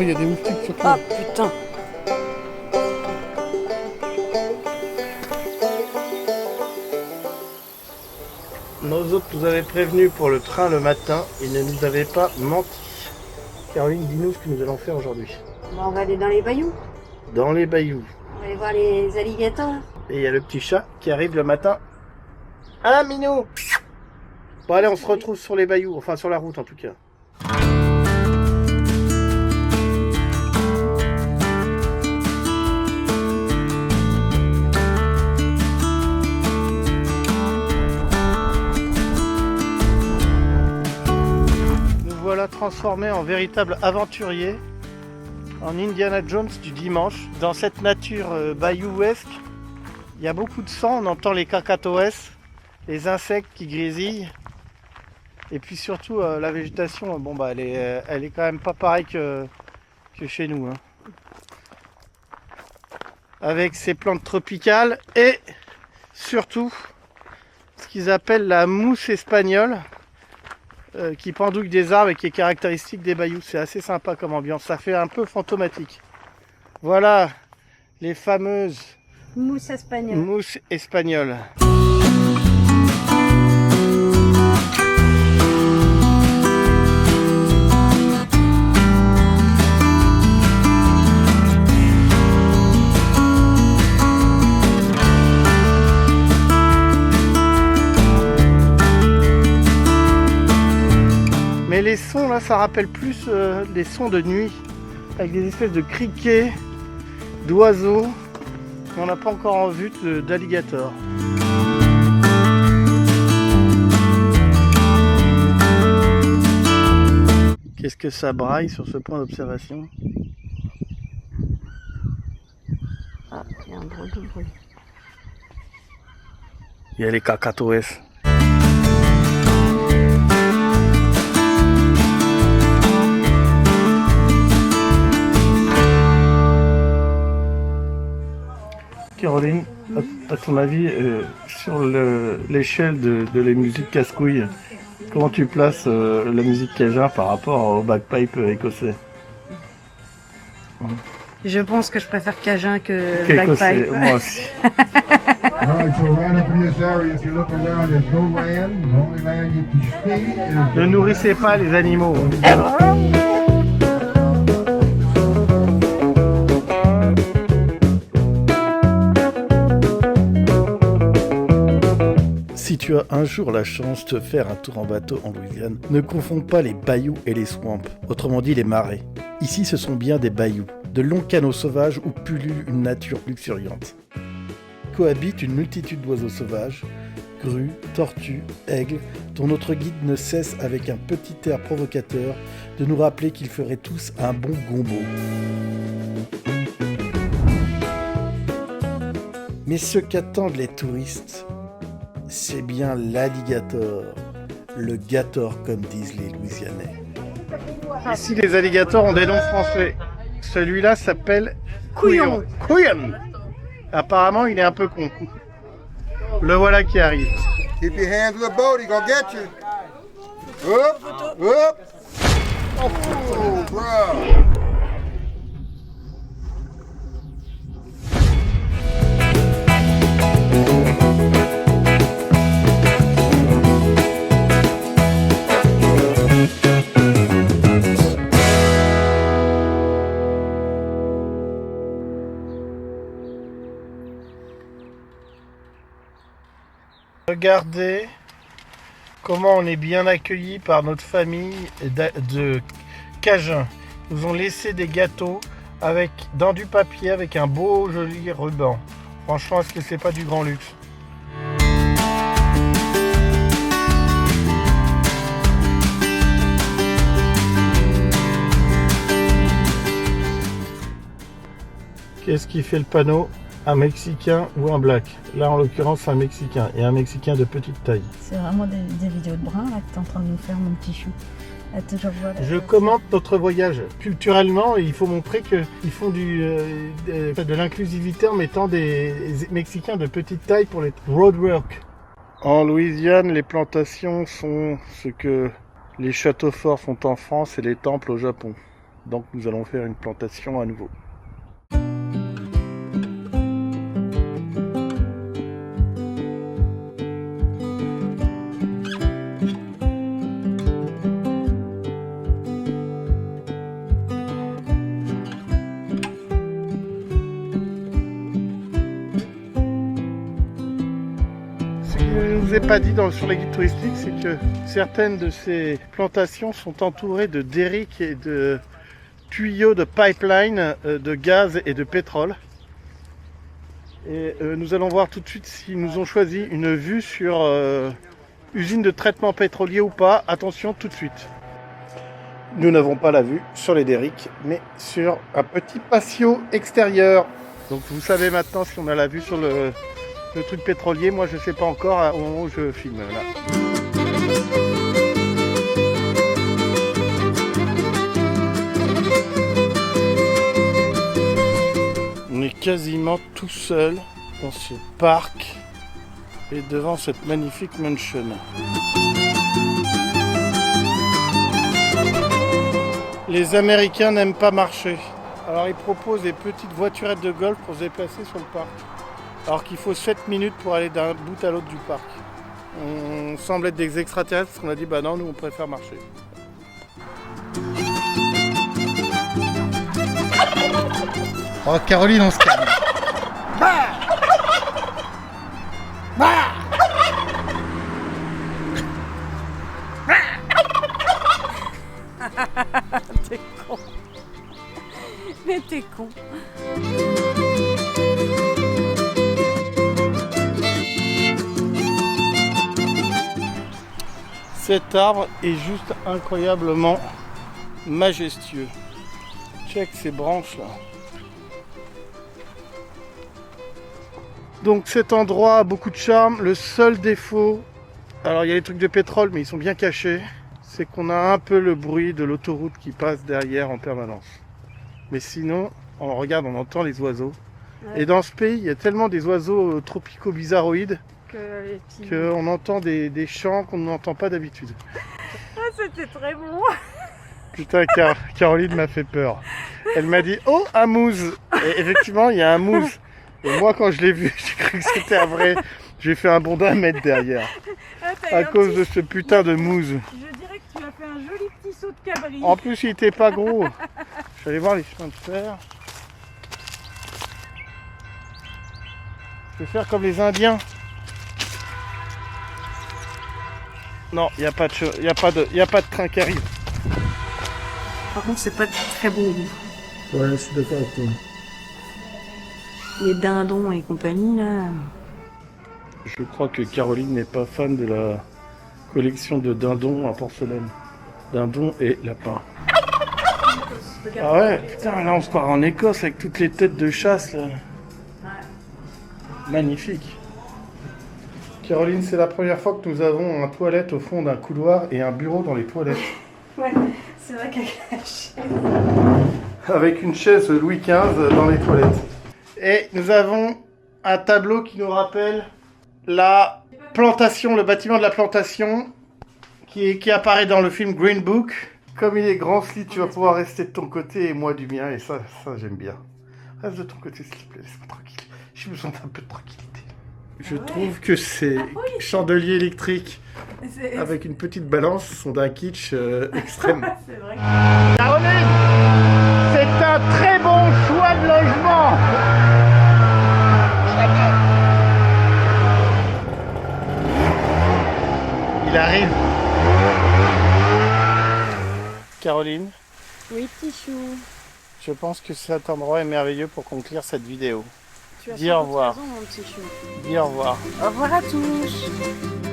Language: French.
il y a des moustiques sur Ah toi. putain. Nos autres nous avaient prévenus pour le train le matin, ils ne nous avaient pas menti. Caroline, dis-nous ce que nous allons faire aujourd'hui. Bon, on va aller dans les bayous. Dans les bayous. On va aller voir les alligators. Et il y a le petit chat qui arrive le matin. Ah, Minou! Bon, allez, on se retrouve sur les bayous, enfin sur la route en tout cas. Nous voilà transformés en véritables aventuriers, en Indiana Jones du dimanche, dans cette nature bayouesque. Il y a beaucoup de sang, on entend les cacatoès, les insectes qui grésillent. Et puis surtout la végétation, bon bah elle est quand même pas pareille que chez nous. Hein. Avec ces plantes tropicales et surtout ce qu'ils appellent la mousse espagnole qui pendouille des arbres et qui est caractéristique des bayous. C'est assez sympa comme ambiance, ça fait un peu fantomatique. Voilà les fameuses Mousse espagnole. mousses espagnoles. Mais les sons là, ça rappelle plus des sons de nuit, avec des espèces de criquets, d'oiseaux. On n'a pas encore en vue d'alligators. Qu'est-ce que ça braille sur ce point d'observation? Ah, il y a un drôle de bruit. Il y a les cacatoès. Caroline, à ton avis, sur l'échelle de la musique casse-couille, comment tu places la musique cajun par rapport au bagpipe écossais? Je pense que je préfère Cajun que Qu'écossais, Bagpipe. moi aussi. Alright, so right up in this area, if you look around, there's no land. The only land you can see is Ne nourrissez pas les animaux. Si tu as un jour la chance de faire un tour en bateau en Louisiane, ne confonds pas les bayous et les swamps, autrement dit les marais. Ici, ce sont bien des bayous, de longs canaux sauvages où pullule une nature luxuriante. Cohabitent une multitude d'oiseaux sauvages, grues, tortues, aigles, dont notre guide ne cesse avec un petit air provocateur de nous rappeler qu'ils feraient tous un bon gombo. Mais ce qu'attendent les touristes, c'est bien l'alligator, le gator comme disent les Louisianais. Ici, les alligators ont des noms français. Celui-là s'appelle Couillon. Couillon. Apparemment, il est un peu con. Le voilà qui arrive. keep your hands on the boat, he gonna get you. Up, up. Oh, bro. Regardez comment on est bien accueillis par notre famille de Cajuns. Ils nous ont laissé des gâteaux dans du papier avec un beau joli ruban. Franchement, est-ce que c'est pas du grand luxe? Qu'est-ce qui fait le panneau? Un Mexicain ou un Black? Là, en l'occurrence, un Mexicain. Et un Mexicain de petite taille. C'est vraiment des vidéos de brun là que t'es en train de nous faire, mon petit chou. À toujours voir Je commente notre voyage. Culturellement, il faut montrer qu'ils font de l'inclusivité en mettant des Mexicains de petite taille pour les roadwork. En Louisiane, les plantations sont ce que les châteaux forts sont en France et les temples au Japon. Donc nous allons faire une plantation à nouveau. Je ne vous ai pas dit sur les guides touristiques, c'est que certaines de ces plantations sont entourées de derricks et de tuyaux de pipeline de gaz et de pétrole. Et nous allons voir tout de suite s'ils nous ont choisi une vue sur usine de traitement pétrolier ou pas. Attention tout de suite. Nous n'avons pas la vue sur les derricks, mais sur un petit patio extérieur. Donc vous savez maintenant si on a la vue sur le truc pétrolier. Moi je sais pas encore au moment où je filme là. On est quasiment tout seul dans ce parc et devant cette magnifique mansion. Les Américains n'aiment pas marcher. Alors ils proposent des petites voiturettes de golf pour se déplacer sur le parc. Alors qu'il faut 7 minutes pour aller d'un bout à l'autre du parc. On semble être des extraterrestres parce qu'on a dit bah non, nous on préfère marcher. Oh Caroline, on se calme. T'es con. Mais t'es con. Cet arbre est juste incroyablement majestueux. Check ces branches là. Donc cet endroit a beaucoup de charme. Le seul défaut, alors il y a les trucs de pétrole mais ils sont bien cachés, c'est qu'on a un peu le bruit de l'autoroute qui passe derrière en permanence. Mais sinon, on regarde, on entend les oiseaux. Ouais. Et dans ce pays, il y a tellement des oiseaux tropicaux bizarroïdes qu'on entend des chants qu'on n'entend pas d'habitude. Ah, c'était très bon. Putain, Caroline m'a fait peur. Elle m'a dit « Oh, un mouse !» Et effectivement, il y a un mouse. Et moi, quand je l'ai vu, j'ai cru que c'était un vrai. J'ai fait un bond d'1 mètre derrière. À cause de ce putain de mouse. Je dirais que tu as fait un joli petit saut de cabri. En plus, il était pas gros. Je vais aller voir les chemins de fer. Je vais faire comme les Indiens. Non, il n'y a pas de train qui arrive. Par contre, c'est pas de très bon goût. Ouais, je suis d'accord avec toi. Les dindons et compagnie, là. Je crois que Caroline n'est pas fan de la collection de dindons en porcelaine. Dindons et lapins. Ah ouais, putain, là on se croit en Écosse avec toutes les têtes de chasse, là. Magnifique. Caroline, c'est la première fois que nous avons un toilette au fond d'un couloir et un bureau dans les toilettes. Ouais, c'est vrai qu'avec la chaise. Avec une chaise Louis XV dans les toilettes. Et nous avons un tableau qui nous rappelle la plantation, le bâtiment de la plantation qui apparaît dans le film Green Book. Comme il est grand, Sly, tu vas pouvoir rester de ton côté et moi du mien. Et ça j'aime bien. Reste de ton côté, s'il te plaît, laisse-moi tranquille. J'ai besoin d'un peu de tranquillité. Je trouve que ces chandeliers électriques avec une petite balance sont d'un kitsch extrême. C'est vrai. Caroline, c'est un très bon choix de logement. Il arrive. Caroline. Oui, petit chou. Je pense que cet endroit est merveilleux pour conclure cette vidéo. Tu as Dis au revoir. raison, mon petit chou. Dis au revoir. Au revoir à tous.